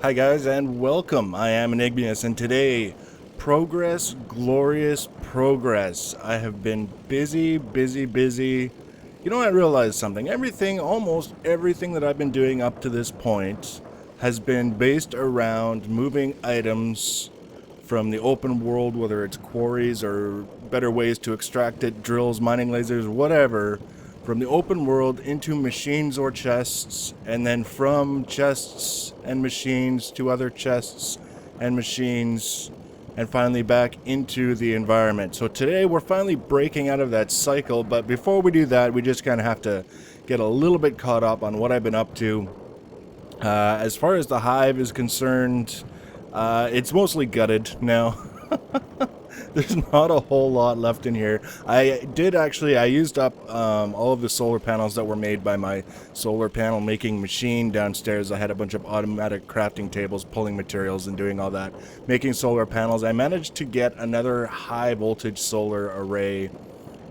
Hi guys and welcome. I am Enigmius and today, progress, glorious progress. I have been busy. You know, I realized something. Almost everything that I've been doing up to this point has been based around moving items from the open world, whether it's quarries or better ways to extract it, drills, mining lasers, whatever, from the open world into machines or chests, and then from chests and machines to other chests and machines, and finally back into the environment. So today we're finally breaking out of that cycle, but before we do that, we just kind of have to get a little bit caught up on what I've been up to. As far as the Hive is concerned, it's mostly gutted now. There's not a whole lot left in here. I used up all of the solar panels that were made by my solar panel making machine downstairs. I had a bunch of automatic crafting tables pulling materials and doing all that, making solar panels. I managed to get another high voltage solar array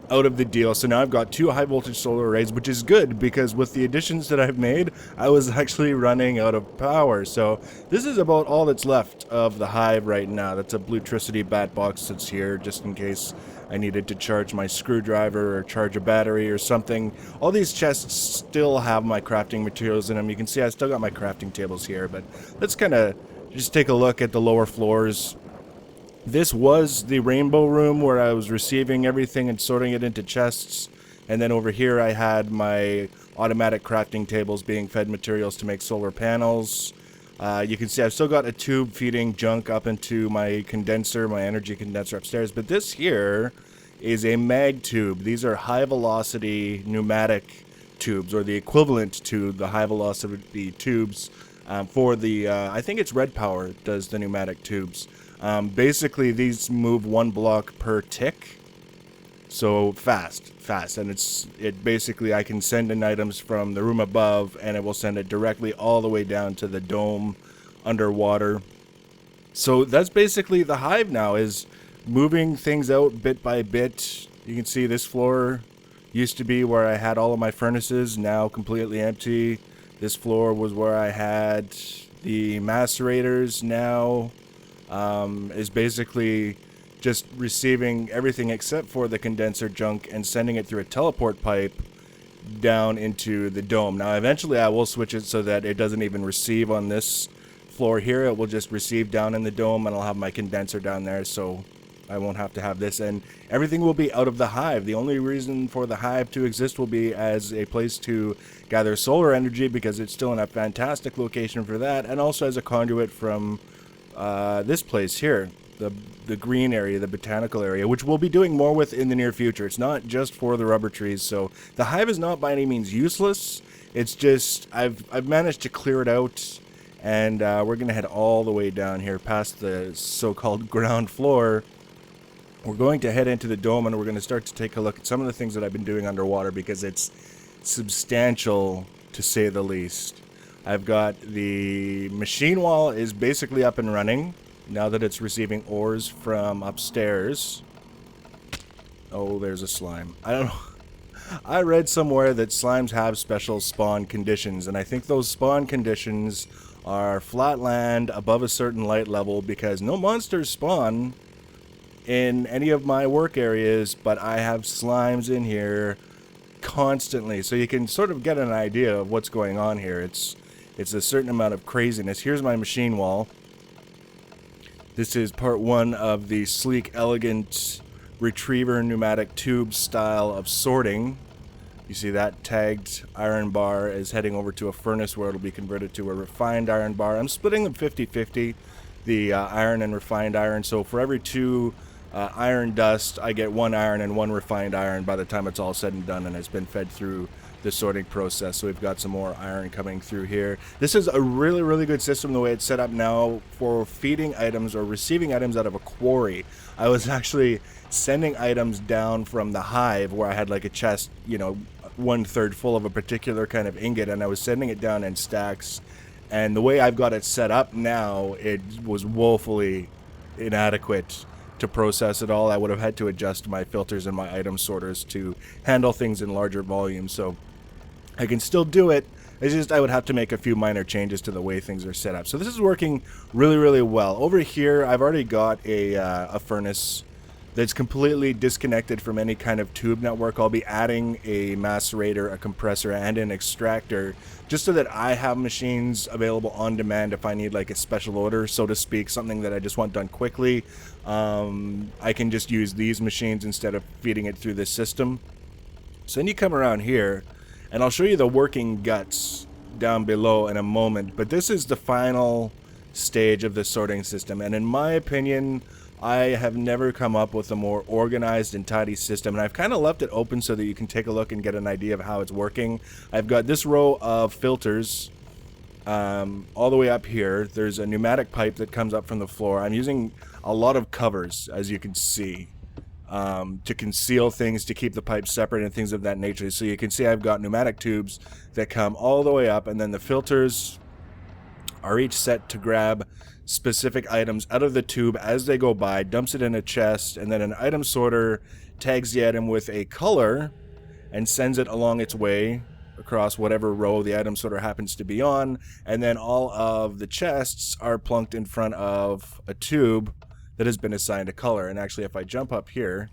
out of the deal. So now I've got two high voltage solar arrays, which is good because with the additions that I've made, I was actually running out of power. So this is about all that's left of the Hive right now. That's a Bluetricity bat box that's here just in case I needed to charge my screwdriver or charge a battery or something. All these chests still have my crafting materials in them. You can see I still got my crafting tables here, but let's kind of just take a look at the lower floors. This was the rainbow room where I was receiving everything and sorting it into chests. And then over here I had my automatic crafting tables being fed materials to make solar panels. You can see I've still got a tube feeding junk up into my condenser, my energy condenser upstairs. But this here is a mag tube. These are high velocity pneumatic tubes, or the equivalent to the high velocity tubes for the, I think it's Red Power does the pneumatic tubes. Basically these move one block per tick, so fast, and it basically I can send in items from the room above and it will send it directly all the way down to the dome underwater. So that's basically the Hive now, is moving things out bit by bit. You can see this floor used to be where I had all of my furnaces, now completely empty. This floor was where I had the macerators, now is basically just receiving everything except for the condenser junk and sending it through a teleport pipe down into the dome. Now eventually I will switch it so that it doesn't even receive on this floor here. It will just receive down in the dome, and I'll have my condenser down there, so I won't have to have this, and everything will be out of the Hive. The only reason for the Hive to exist will be as a place to gather solar energy, because it's still in a fantastic location for that, and also as a conduit from this place here, the green area, the botanical area, which we'll be doing more with in the near future. It's not just for the rubber trees, so the Hive is not by any means useless. It's just I've managed to clear it out, and we're gonna head all the way down here past the so-called ground floor. We're going to head into the dome, and we're going to start to take a look at some of the things that I've been doing underwater, because it's substantial to say the least. I've got the machine wall is basically up and running now that it's receiving ores from upstairs. Oh, there's a slime. I don't know. I read somewhere that slimes have special spawn conditions, and I think those spawn conditions are flat land above a certain light level, because no monsters spawn in any of my work areas, but I have slimes in here constantly, so you can sort of get an idea of what's going on here. It's a certain amount of craziness. Here's my machine wall. This is part one of the sleek, elegant retriever pneumatic tube style of sorting. You see that tagged iron bar is heading over to a furnace where it'll be converted to a refined iron bar. I'm splitting them 50-50, the iron and refined iron, so for every two iron dust, I get one iron and one refined iron by the time it's all said and done and it's been fed through the sorting process. So we've got some more iron coming through here. This is a really good system the way it's set up now for feeding items or receiving items out of a quarry. I was actually sending items down from the Hive where I had like a chest, you know, 1/3 full of a particular kind of ingot, and I was sending it down in stacks. And the way I've got it set up now, it was woefully inadequate to process it all. I would have had to adjust my filters and my item sorters to handle things in larger volumes. So I can still do it, It's just I would have to make a few minor changes to the way things are set up. So this is working really, really well. Over here, I've already got a furnace that's completely disconnected from any kind of tube network. I'll be adding a macerator, a compressor, and an extractor just so that I have machines available on demand if I need like a special order, so to speak, something that I just want done quickly. I can just use these machines instead of feeding it through this system. So then you come around here, and I'll show you the working guts down below in a moment, but this is the final stage of the sorting system, and in my opinion, I have never come up with a more organized and tidy system, and I've kind of left it open so that you can take a look and get an idea of how it's working. I've got this row of filters all the way up here. There's a pneumatic pipe that comes up from the floor. I'm using a lot of covers, as you can see, to conceal things, to keep the pipes separate and things of that nature. So you can see I've got pneumatic tubes that come all the way up, and then the filters are each set to grab specific items out of the tube as they go by, dumps it in a chest, and then an item sorter tags the item with a color and sends it along its way across whatever row the item sorter happens to be on, and then all of the chests are plunked in front of a tube that has been assigned a color. And actually, if I jump up here,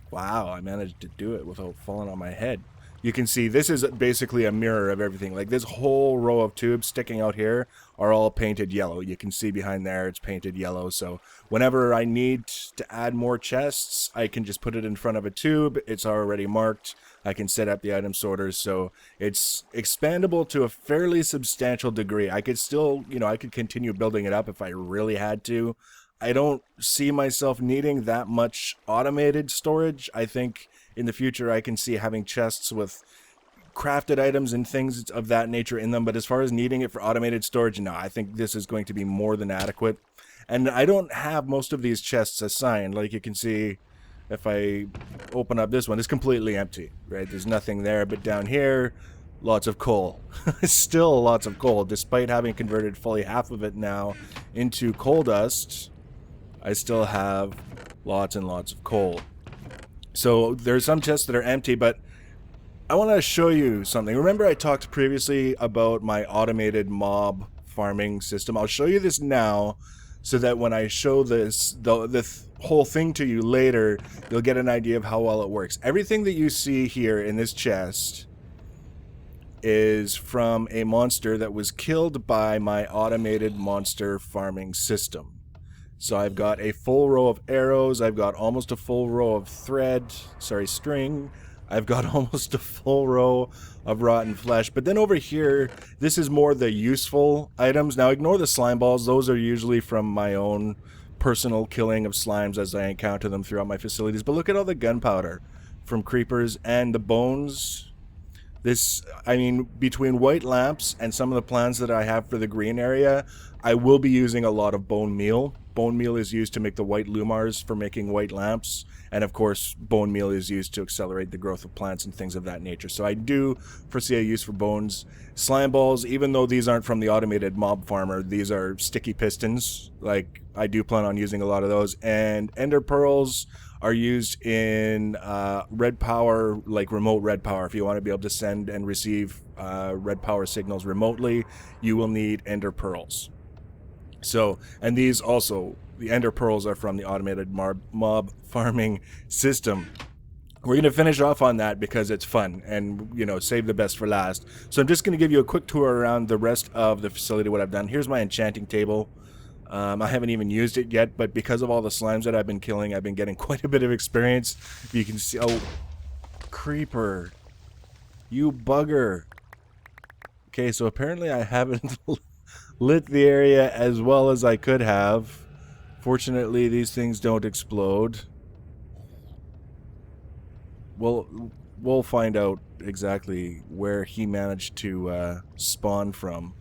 wow, I managed to do it without falling on my head. You can see this is basically a mirror of everything. Like this whole row of tubes sticking out here are all painted yellow. You can see behind there it's painted yellow. So whenever I need to add more chests, I can just put it in front of a tube. It's already marked. I can set up the item sorters. So it's expandable to a fairly substantial degree. I could still, I could continue building it up if I really had to. I don't see myself needing that much automated storage. I think in the future I can see having chests with crafted items and things of that nature in them, but as far as needing it for automated storage, no, I think this is going to be more than adequate. And I don't have most of these chests assigned. Like you can see, if I open up this one, it's completely empty, right? There's nothing there, but down here, lots of coal. Still lots of coal, despite having converted fully half of it now into coal dust. I still have lots and lots of coal. So there's some chests that are empty, but I want to show you something. Remember I talked previously about my automated mob farming system? I'll show you this now so that when I show this, the whole thing to you later, you'll get an idea of how well it works. Everything that you see here in this chest is from a monster that was killed by my automated monster farming system. So I've got a full row of arrows, I've got almost a full row of string, I've got almost a full row of rotten flesh. But then over here, this is more the useful items. Now ignore the slime balls, those are usually from my own personal killing of slimes as I encounter them throughout my facilities. But look at all the gunpowder from creepers and the bones. This, I mean, between white lamps and some of the plans that I have for the green area, I will be using a lot of bone meal. Bone meal is used to make the white lumars for making white lamps, and of course bone meal is used to accelerate the growth of plants and things of that nature. So I do foresee a use for bones. Slime balls, even though these aren't from the automated mob farmer, these are sticky pistons. Like, I do plan on using a lot of those. And ender pearls are used in red power, like remote red power. If you want to be able to send and receive red power signals remotely, you will need ender pearls. So, and these also, the ender pearls are from the automated mob farming system. We're going to finish off on that because it's fun and, save the best for last. So I'm just going to give you a quick tour around the rest of the facility, what I've done. Here's my enchanting table. I haven't even used it yet, but because of all the slimes that I've been killing, I've been getting quite a bit of experience. You can see, oh, creeper, you bugger. Okay, so apparently I haven't lit the area as well as I could have. Fortunately, these things don't explode. We'll find out exactly where he managed to spawn from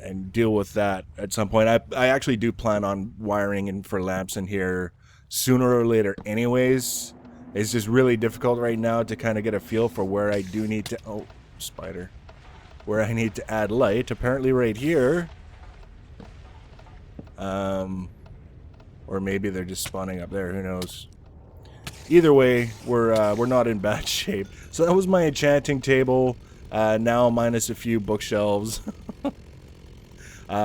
and deal with that at some point. I actually do plan on wiring in for lamps in here sooner or later anyways. It's just really difficult right now to kind of get a feel for where I do need to... Oh, spider. Where I need to add light. Apparently right here. Or maybe they're just spawning up there. Who knows? Either way, we're not in bad shape. So that was my enchanting table. Now minus a few bookshelves,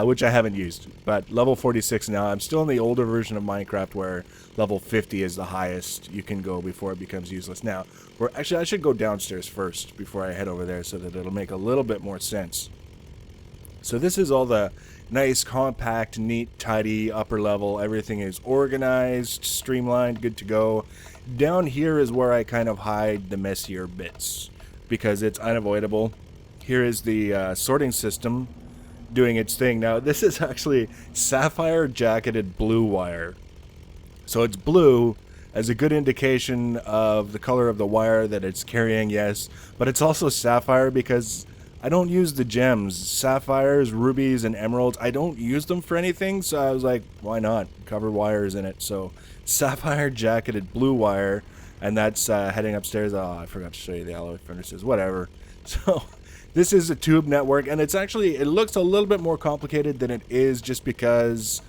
which I haven't used. But level 46 now. I'm still in the older version of Minecraft where level 50 is the highest you can go before it becomes useless. Now, actually, I should go downstairs first before I head over there so that it'll make a little bit more sense. So this is all the nice, compact, neat, tidy upper level. Everything is organized, streamlined, good to go. Down here is where I kind of hide the messier bits because it's unavoidable. Here is the sorting system doing its thing. Now, this is actually sapphire jacketed blue wire. So it's blue as a good indication of the color of the wire that it's carrying, yes. But it's also sapphire because I don't use the gems. Sapphires, rubies, and emeralds, I don't use them for anything, so I was like, why not? Cover wires in it. So sapphire jacketed blue wire, and that's heading upstairs. Oh, I forgot to show you the alloy furnaces. Whatever. So this is a tube network, and it's actually, it looks a little bit more complicated than it is just because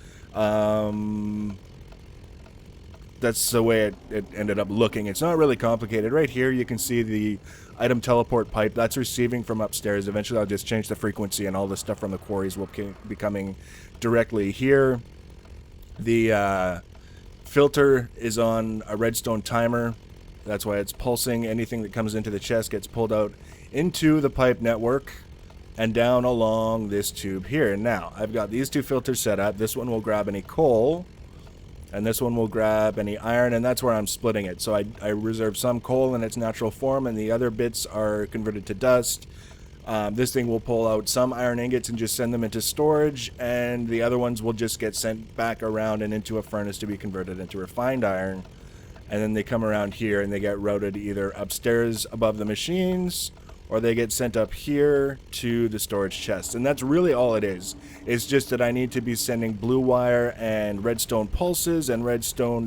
that's the way it ended up looking. It's not really complicated. Right here you can see the item teleport pipe. That's receiving from upstairs. Eventually I'll just change the frequency and all the stuff from the quarries will be coming directly here. The filter is on a redstone timer. That's why it's pulsing. Anything that comes into the chest gets pulled out into the pipe network and down along this tube here. Now, I've got these two filters set up. This one will grab any coal, and this one will grab any iron, and that's where I'm splitting it. So I reserve some coal in its natural form, and the other bits are converted to dust. This thing will pull out some iron ingots and just send them into storage, and the other ones will just get sent back around and into a furnace to be converted into refined iron. And then they come around here and they get routed either upstairs above the machines, or they get sent up here to the storage chest. And that's really all it is. It's just that I need to be sending blue wire and redstone pulses and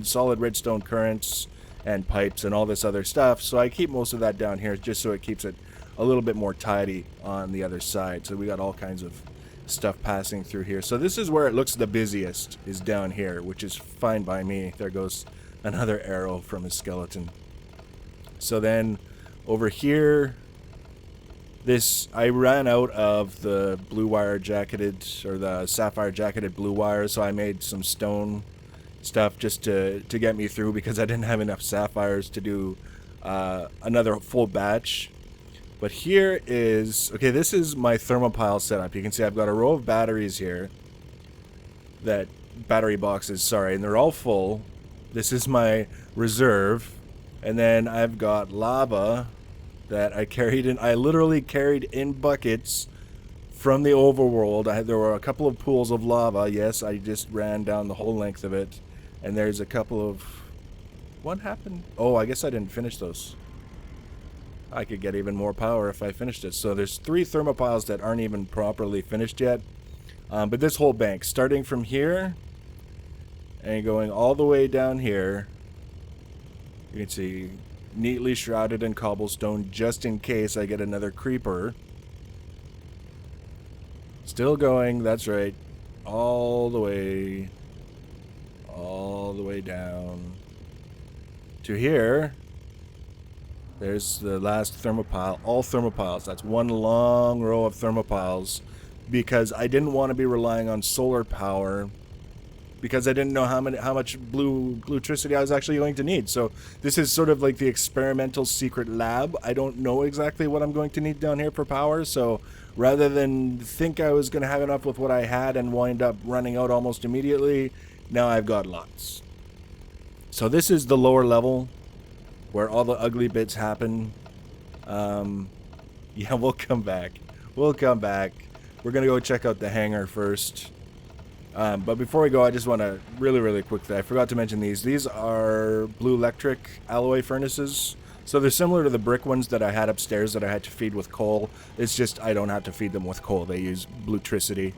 solid redstone currents and pipes and all this other stuff. So I keep most of that down here just so it keeps it a little bit more tidy on the other side. So we got all kinds of stuff passing through here. So this is where it looks the busiest, is down here, which is fine by me. There goes another arrow from his skeleton. So then over here, I ran out of the blue wire jacketed, or the sapphire jacketed blue wire, so I made some stone stuff just to get me through because I didn't have enough sapphires to do another full batch. But here is, okay, this is my thermopile setup. You can see I've got a row of batteries here, battery boxes, sorry, and they're all full. This is my reserve, and then I've got lava that I literally carried in buckets from the overworld. There were a couple of pools of lava. Yes, I just ran down the whole length of it. And there's a couple of... What happened? Oh, I guess I didn't finish those. I could get even more power if I finished it. So there's 3 thermopiles that aren't even properly finished yet. But this whole bank, starting from here and going all the way down here, you can see neatly shrouded in cobblestone just in case I get another creeper. Still going, that's right, all the way down to here. There's the last thermopile, all thermopiles. That's one long row of thermopiles because I didn't want to be relying on solar power, because I didn't know how much blue electricity I was actually going to need. So this is sort of like the experimental secret lab. I don't know exactly what I'm going to need down here for power, so rather than think I was going to have enough with what I had and wind up running out almost immediately, now I've got lots. So this is the lower level where all the ugly bits happen. Yeah, we'll come back. We're going to go check out the hangar first. But before we go, I just want to really quickly, I forgot to mention these. These are blue electric alloy furnaces. So they're similar to the brick ones that I had upstairs that I had to feed with coal. It's just I don't have to feed them with coal. They use bluetricity.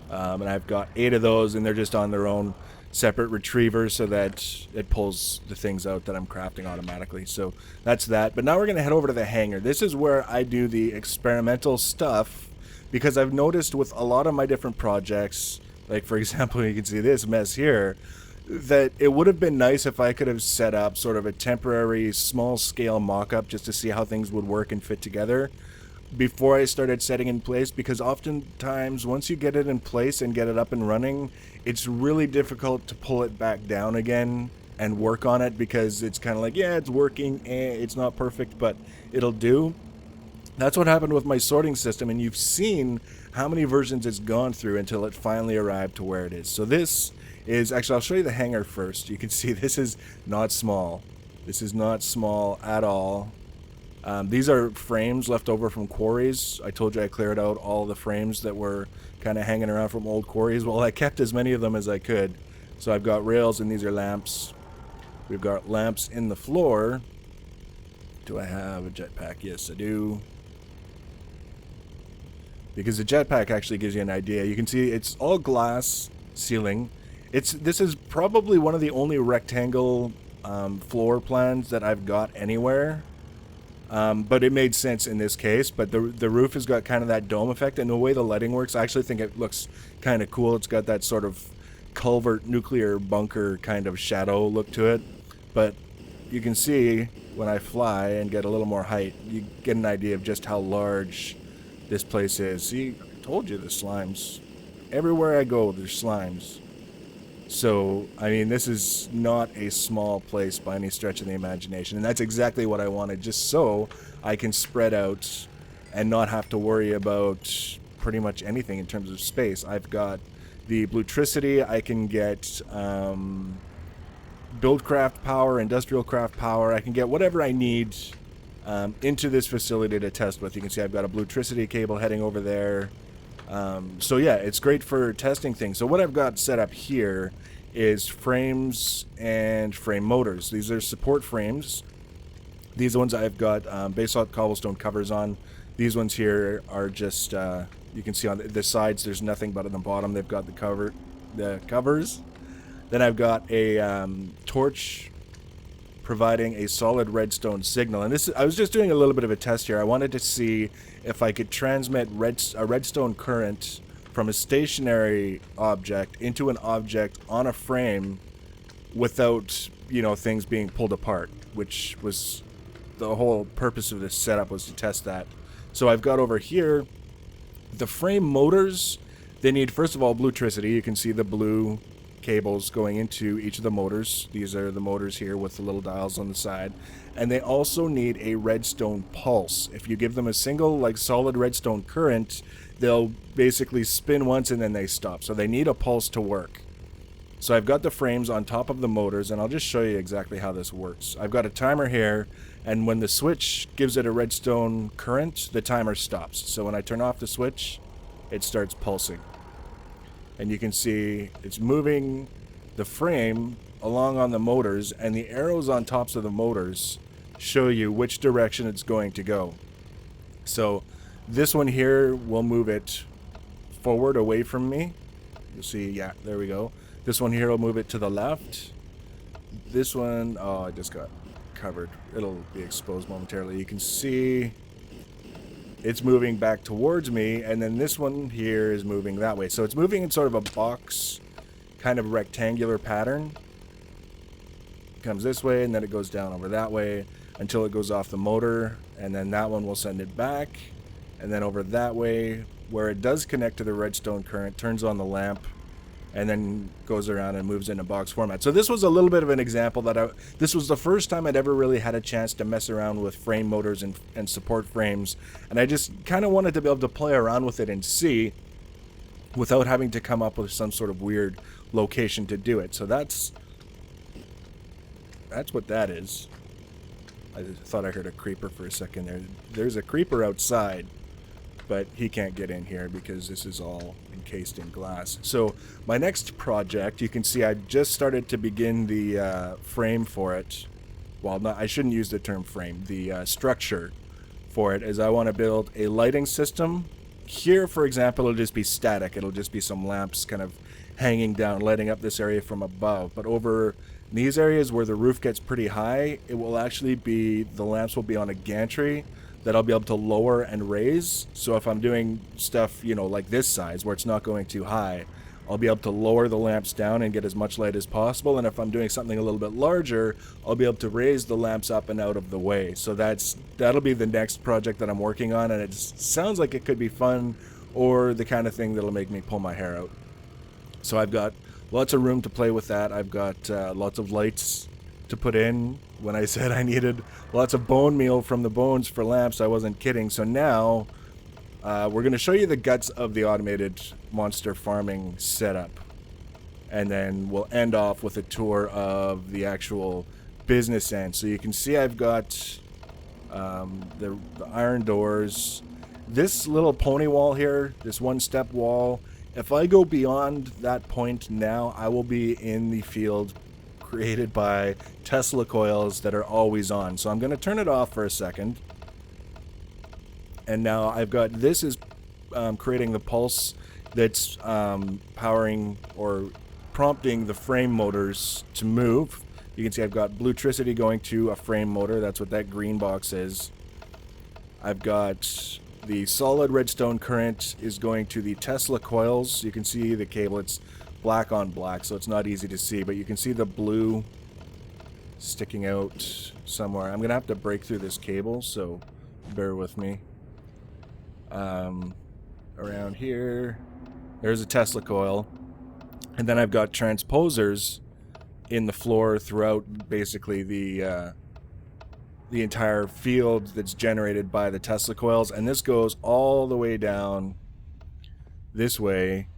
And I've got 8 of those, and they're just on their own separate retrievers so that it pulls the things out that I'm crafting automatically. So that's that. But now we're going to head over to the hangar. This is where I do the experimental stuff, because I've noticed with a lot of my different projects, like for example, you can see this mess here, that it would have been nice if I could have set up sort of a temporary small scale mock-up just to see how things would work and fit together. before I started setting in place, because oftentimes once you get it in place and get it up and running, it's really difficult to pull it back down again and work on it, because it's kind of like, yeah, it's working, it's not perfect, but it'll do. That's what happened with my sorting system, and you've seen how many versions it's gone through until it finally arrived to where it is. So this is, actually, I'll show you the hanger first. You can see this is not small. This is not small at all. These are frames left over from quarries. I told you I cleared out all the frames that were kind of hanging around from old quarries. Well, I kept as many of them as I could. So I've got rails, and these are lamps. We've got lamps in the floor. Do I have a jetpack? Yes, I do. Because the jetpack actually gives you an idea. You can see it's all glass ceiling. This is probably one of the only rectangle floor plans that I've got anywhere. But it made sense in this case. But the roof has got kind of that dome effect, and the way the lighting works, I actually think it looks kind of cool. It's got that sort of culvert nuclear bunker kind of shadow look to it. But you can see when I fly and get a little more height, you get an idea of just how large this place is. See, I told you the slimes. Everywhere I go, there's slimes. So, I mean, this is not a small place by any stretch of the imagination. And that's exactly what I wanted, just so I can spread out and not have to worry about pretty much anything in terms of space. I've got the Bluetricity. I can get buildcraft power, industrial craft power. I can get whatever I need into this facility to test with. You can see I've got a Bluetricity cable heading over there. So yeah, it's great for testing things. So what I've got set up here is frames and frame motors. These are support frames. These ones I've got basalt cobblestone covers on. These ones here are just, you can see on the sides there's nothing, but on the bottom they've got the covers. Then I've got a torch providing a solid redstone signal. And I was just doing a little bit of a test here. I wanted to see if I could transmit a redstone current from a stationary object into an object on a frame without, things being pulled apart, which was the whole purpose of this setup, was to test that. So I've got over here the frame motors. They need, first of all, Bluetricity. You can see the blue cables going into each of the motors. These are the motors here with the little dials on the side. And they also need a redstone pulse. If you give them a single, solid redstone current, they'll basically spin once and then they stop. So they need a pulse to work. So I've got the frames on top of the motors, and I'll just show you exactly how this works. I've got a timer here, and when the switch gives it a redstone current, the timer stops. So when I turn off the switch, it starts pulsing. And you can see it's moving the frame along on the motors, and the arrows on tops of the motors show you which direction it's going to go. So this one here will move it forward away from me. You'll see, yeah, there we go. This one here will move it to the left. This one, oh, I just got covered. It'll be exposed momentarily. You can see it's moving back towards me, and then this one here is moving that way. So it's moving in sort of a box, kind of rectangular pattern. It comes this way, and then it goes down over that way until it goes off the motor, and then that one will send it back, and then over that way, where it does connect to the redstone current, turns on the lamp, and then goes around and moves into box format. So this was a little bit of an example this was the first time I'd ever really had a chance to mess around with frame motors and support frames, and I just kind of wanted to be able to play around with it and see without having to come up with some sort of weird location to do it. So that's what that is. I thought I heard a creeper for a second there. There's a creeper outside, but he can't get in here because this is all encased in glass. So my next project, you can see I've just started to begin the frame for it. Well, I shouldn't use the term frame. The structure for it is I want to build a lighting system. Here, for example, it'll just be static. It'll just be some lamps kind of hanging down, lighting up this area from above. But over these areas where the roof gets pretty high, it will actually be, the lamps will be on a gantry that I'll be able to lower and raise. So if I'm doing stuff, like this size where it's not going too high, I'll be able to lower the lamps down and get as much light as possible. And if I'm doing something a little bit larger, I'll be able to raise the lamps up and out of the way. So that'll be the next project that I'm working on, and it sounds like it could be fun or the kind of thing that'll make me pull my hair out. So I've got lots of room to play with that. I've got lots of lights to put in. When I said I needed lots of bone meal from the bones for lamps, I wasn't kidding. So now we're going to show you the guts of the automated monster farming setup. And then we'll end off with a tour of the actual business end. So you can see I've got the iron doors. This little pony wall here, this one-step wall, if I go beyond that point now, I will be in the field created by Tesla coils that are always on. So I'm going to turn it off for a second. And now I've got, this is creating the pulse that's powering or prompting the frame motors to move. You can see I've got bluetricity going to a frame motor. That's what that green box is. I've got the solid redstone current is going to the Tesla coils. You can see the cable. It's black on black, so it's not easy to see, but you can see the blue sticking out somewhere. I'm going to have to break through this cable, so bear with me. Around here, there's a Tesla coil. And then I've got transposers in the floor throughout basically the entire field that's generated by the Tesla coils, and this goes all the way down this way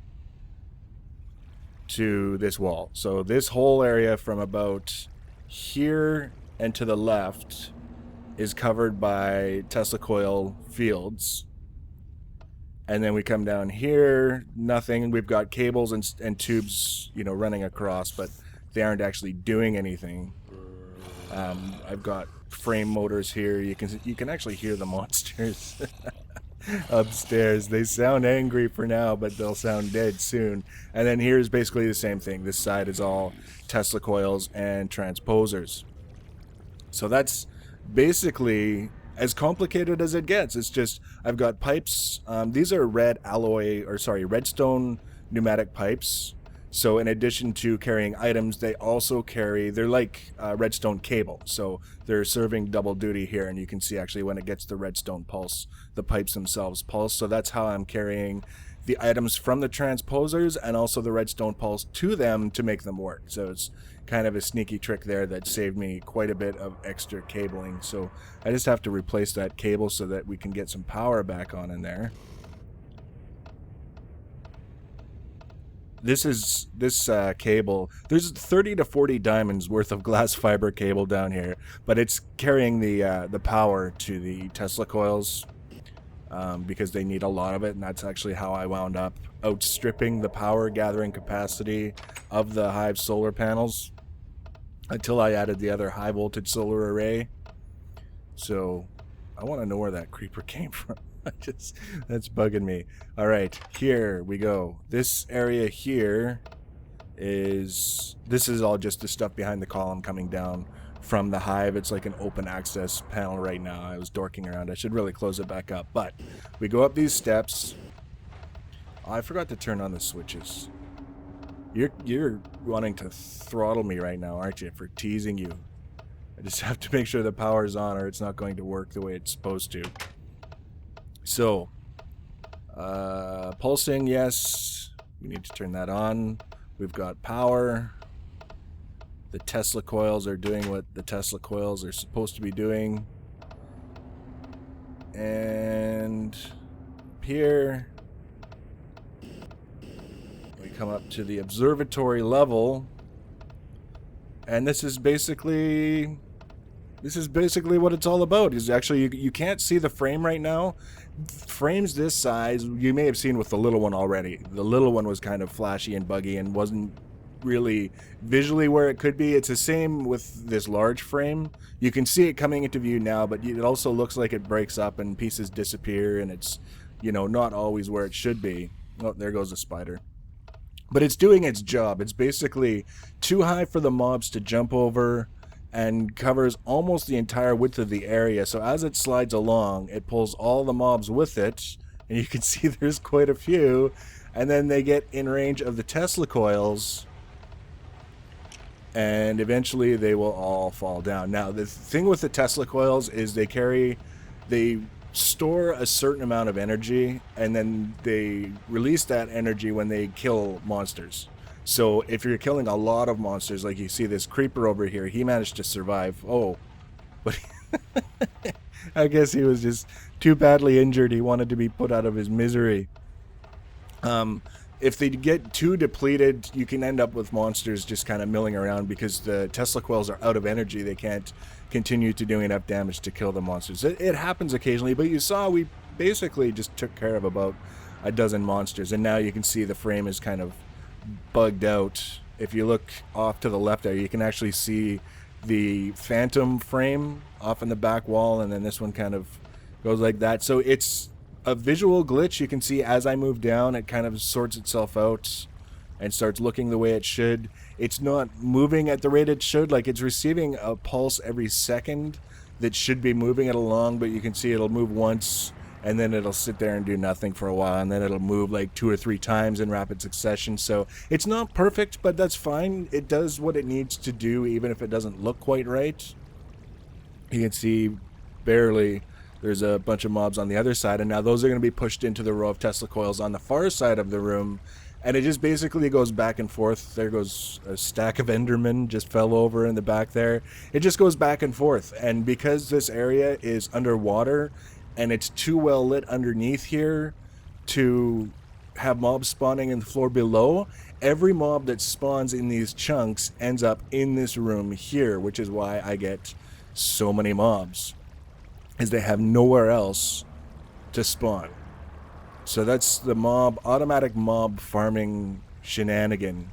to this wall. So this whole area from about here and to the left is covered by Tesla coil fields. And then we come down here, nothing. We've got cables and tubes, you know, running across, but they aren't actually doing anything. I've got frame motors here. You can actually hear the monsters upstairs. They sound angry for now, but they'll sound dead soon. And then here's basically the same thing. This side is all Tesla coils and transposers. So that's basically as complicated as it gets. It's just I've got pipes. These are redstone pneumatic pipes. So in addition to carrying items, they also carry, they're like redstone cable. So they're serving double duty here, and you can see actually when it gets the redstone pulse, the pipes themselves pulse. So that's how I'm carrying the items from the transposers and also the redstone pulse to them to make them work. So it's kind of a sneaky trick there that saved me quite a bit of extra cabling. So I just have to replace that cable so that we can get some power back on in there. This cable, there's 30 to 40 diamonds worth of glass fiber cable down here, but it's carrying the power to the Tesla coils because they need a lot of it, and that's actually how I wound up outstripping the power gathering capacity of the Hive solar panels until I added the other high voltage solar array. So I want to know where that creeper came from. That's bugging me. All right, here we go. This area here this is all just the stuff behind the column coming down from the Hive. It's like an open access panel right now. I was dorking around. I should really close it back up, but we go up these steps. Oh, I forgot to turn on the switches. You're wanting to throttle me right now, aren't you, for teasing you? I just have to make sure the power's on or it's not going to work the way it's supposed to. So, pulsing, yes, we need to turn that on. We've got power. The Tesla coils are doing what the Tesla coils are supposed to be doing. And here, we come up to the observatory level. And this is basically what it's all about. Is actually you can't see the frame right now. Frames this size, you may have seen with the little one already. The little one was kind of flashy and buggy and wasn't really visually where it could be. It's the same with this large frame. You can see it coming into view now, but it also looks like it breaks up and pieces disappear, and it's, you know, not always where it should be. Oh, there goes a spider. But it's doing its job. It's basically too high for the mobs to jump over and covers almost the entire width of the area. So as it slides along, it pulls all the mobs with it, and you can see there's quite a few. and then they get in range of the Tesla coils, and eventually they will all fall down. Now, the thing with the Tesla coils is they store a certain amount of energy, and then they release that energy when they kill monsters. So if you're killing a lot of monsters, like you see this creeper over here, he managed to survive. Oh, but I guess he was just too badly injured. He wanted to be put out of his misery. If they get too depleted, you can end up with monsters just kind of milling around because the Tesla coils are out of energy. They can't continue to do enough damage to kill the monsters. It happens occasionally, but you saw we basically just took care of about a dozen monsters, and now you can see the frame is kind of bugged out. If you look off to the left there, you can actually see the phantom frame off in the back wall, and then this one kind of goes like that. So it's a visual glitch. You can see as I move down, it kind of sorts itself out and starts looking the way it should. It's not moving at the rate it should. Like, it's receiving a pulse every second that should be moving it along, but you can see it'll move once and then it'll sit there and do nothing for a while, and then it'll move like 2 or 3 times in rapid succession. So it's not perfect, but that's fine. It does what it needs to do, even if it doesn't look quite right. You can see barely there's a bunch of mobs on the other side, and now those are going to be pushed into the row of Tesla coils on the far side of the room, and it just basically goes back and forth. There goes a stack of Endermen, just fell over in the back there. It just goes back and forth, and because this area is underwater and it's too well lit underneath here to have mobs spawning in the floor below, every mob that spawns in these chunks ends up in this room here, which is why I get so many mobs, is they have nowhere else to spawn. So that's the automatic mob farming shenanigan.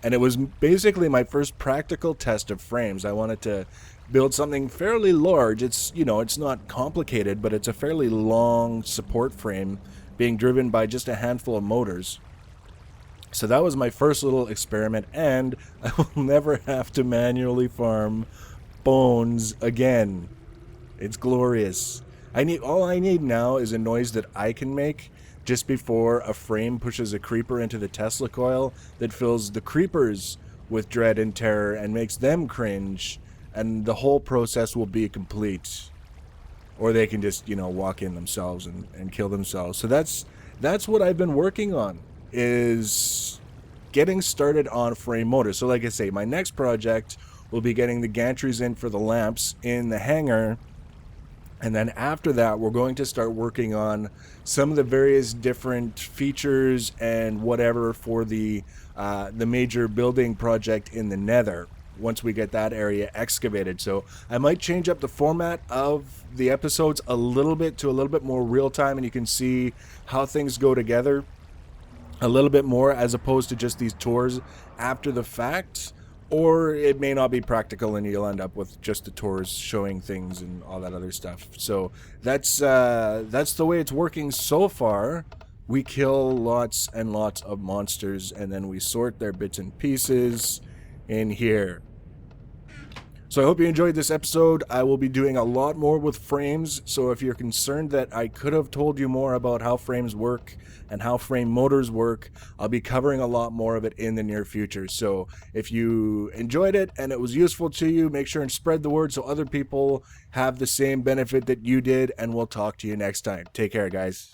And it was basically my first practical test of frames. I wanted to build something fairly large. It's not complicated, but it's a fairly long support frame being driven by just a handful of motors. So that was my first little experiment, and I will never have to manually farm bones again. It's glorious. All I need now is a noise that I can make just before a frame pushes a creeper into the Tesla coil that fills the creepers with dread and terror and makes them cringe, and the whole process will be complete. Or they can just, walk in themselves and kill themselves. So that's what I've been working on, is getting started on frame motors. So like I say, my next project will be getting the gantries in for the lamps in the hangar. And then after that, we're going to start working on some of the various different features and whatever for the major building project in the Nether, once we get that area excavated. So I might change up the format of the episodes a little bit to a little bit more real time, and you can see how things go together a little bit more, as opposed to just these tours after the fact. Or it may not be practical and you'll end up with just the tours showing things and all that other stuff. So that's the way it's working so far. We kill lots and lots of monsters, and then we sort their bits and pieces in here. So I hope you enjoyed this episode. I will be doing a lot more with frames, so if you're concerned that I could have told you more about how frames work and how frame motors work, I'll be covering a lot more of it in the near future. So if you enjoyed it and it was useful to you, make sure and spread the word so other people have the same benefit that you did, and we'll talk to you next time. Take care, guys.